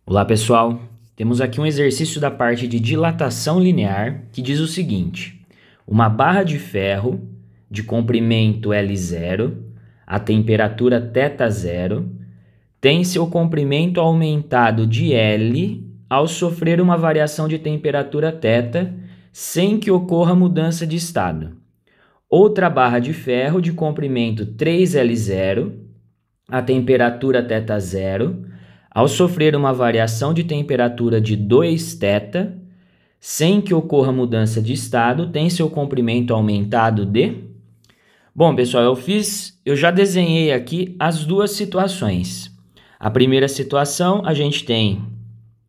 Olá pessoal, temos aqui um exercício da parte de dilatação linear que diz o seguinte: uma barra de ferro de comprimento L0, a temperatura θ0, tem seu comprimento aumentado de L ao sofrer uma variação de temperatura θ sem que ocorra mudança de estado. Outra barra de ferro de comprimento 3L0, a temperatura θ0, ao sofrer uma variação de temperatura de 2θ, sem que ocorra mudança de estado, tem seu comprimento aumentado de... Bom, pessoal, eu já desenhei aqui as duas situações. A primeira situação, a gente tem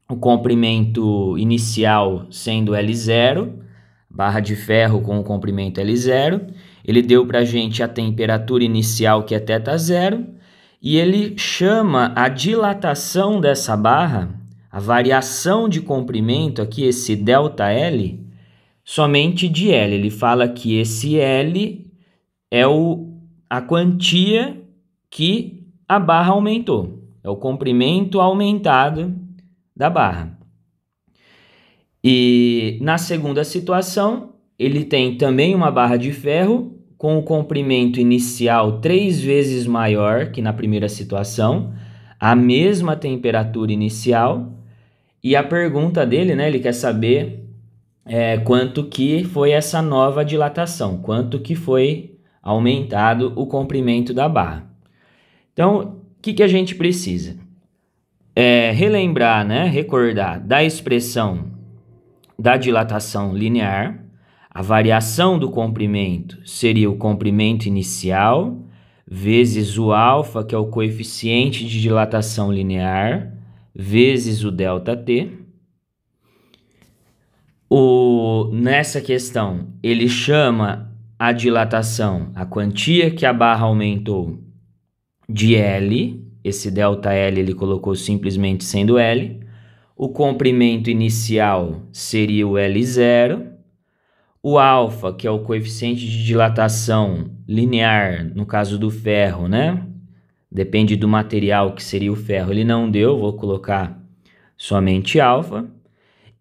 o comprimento inicial sendo L0, barra de ferro com o comprimento L0. Ele deu para a gente a temperatura inicial, que é θ0, e ele chama a dilatação dessa barra, a variação de comprimento aqui, esse ΔL, somente de L. Ele fala que esse L é a quantia que a barra aumentou, é o comprimento aumentado da barra. E na segunda situação, ele tem também uma barra de ferro com o comprimento inicial 3 vezes maior que na primeira situação, a mesma temperatura inicial, e a pergunta dele, né, ele quer saber quanto que foi essa nova dilatação, quanto que foi aumentado o comprimento da barra. Então, o que a gente precisa? Relembrar, né, recordar da expressão da dilatação linear. A variação do comprimento seria o comprimento inicial vezes o alfa, que é o coeficiente de dilatação linear, vezes o ΔT. Nessa questão, ele chama a dilatação, a quantia que a barra aumentou, de L. Esse ΔL ele colocou simplesmente sendo L. O comprimento inicial seria o L0. O alfa, que é o coeficiente de dilatação linear, no caso do ferro, né? Depende do material que seria o ferro. Ele não deu, vou colocar somente alfa.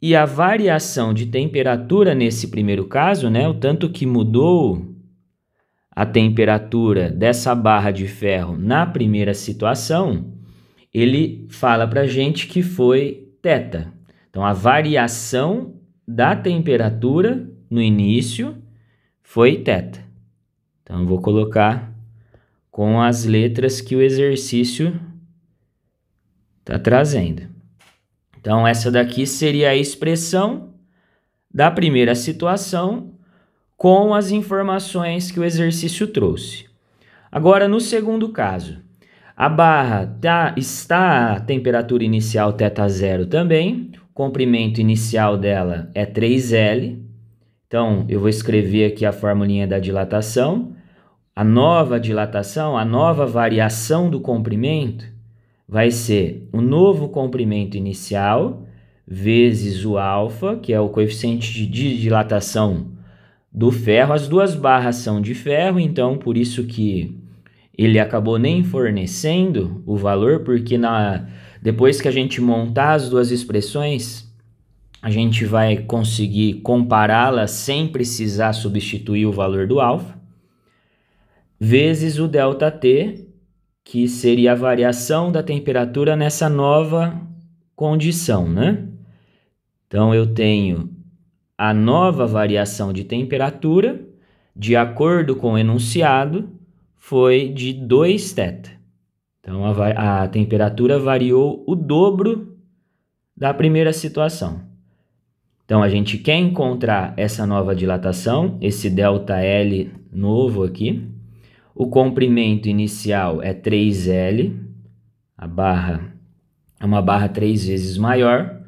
E a variação de temperatura nesse primeiro caso, né? O tanto que mudou a temperatura dessa barra de ferro na primeira situação, ele fala para a gente que foi θ. Então, a variação da temperatura no início foi θ. Então, eu vou colocar com as letras que o exercício está trazendo. Então, essa daqui seria a expressão da primeira situação com as informações que o exercício trouxe. Agora, no segundo caso, a barra está a temperatura inicial θ0 também, o comprimento inicial dela é 3L. Então, eu vou escrever aqui a formulinha da dilatação. A nova dilatação, a nova variação do comprimento vai ser o novo comprimento inicial vezes o alfa, que é o coeficiente de dilatação do ferro. As duas barras são de ferro, então por isso que ele acabou nem fornecendo o valor, porque depois que a gente montar as duas expressões, a gente vai conseguir compará-las sem precisar substituir o valor do alfa, vezes o ΔT, que seria a variação da temperatura nessa nova condição, né? Então, eu tenho a nova variação de temperatura, de acordo com o enunciado, foi de 2θ. Então, a temperatura variou o dobro da primeira situação. Então, a gente quer encontrar essa nova dilatação, esse ΔL novo aqui. O comprimento inicial é 3L, a barra é uma barra 3 vezes maior.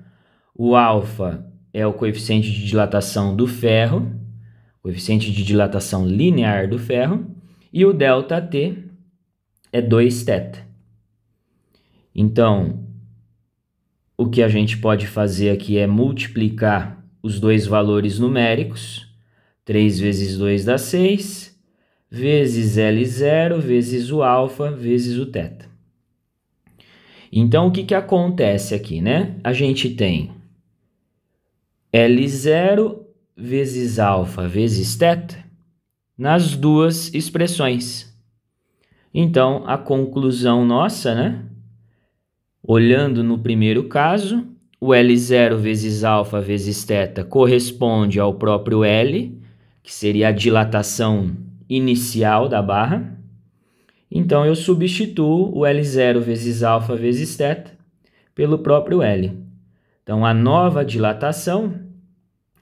O alfa é o coeficiente de dilatação do ferro, coeficiente de dilatação linear do ferro, e o ΔT é 2θ. Então, o que a gente pode fazer aqui é multiplicar os dois valores numéricos. 3 vezes 2 dá 6, vezes L0, vezes o alfa, vezes o θ. Então, o que que acontece aqui, né? A gente tem L0 vezes alfa vezes θ nas duas expressões. Então, a conclusão nossa, né? Olhando no primeiro caso, o L0 vezes alfa vezes θ corresponde ao próprio L, que seria a dilatação inicial da barra. Então, eu substituo o L0 vezes alfa vezes θ pelo próprio L. Então, a nova dilatação,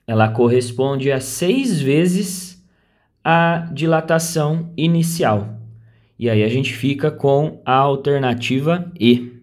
ela corresponde a 6 vezes a dilatação inicial. E aí a gente fica com a alternativa E.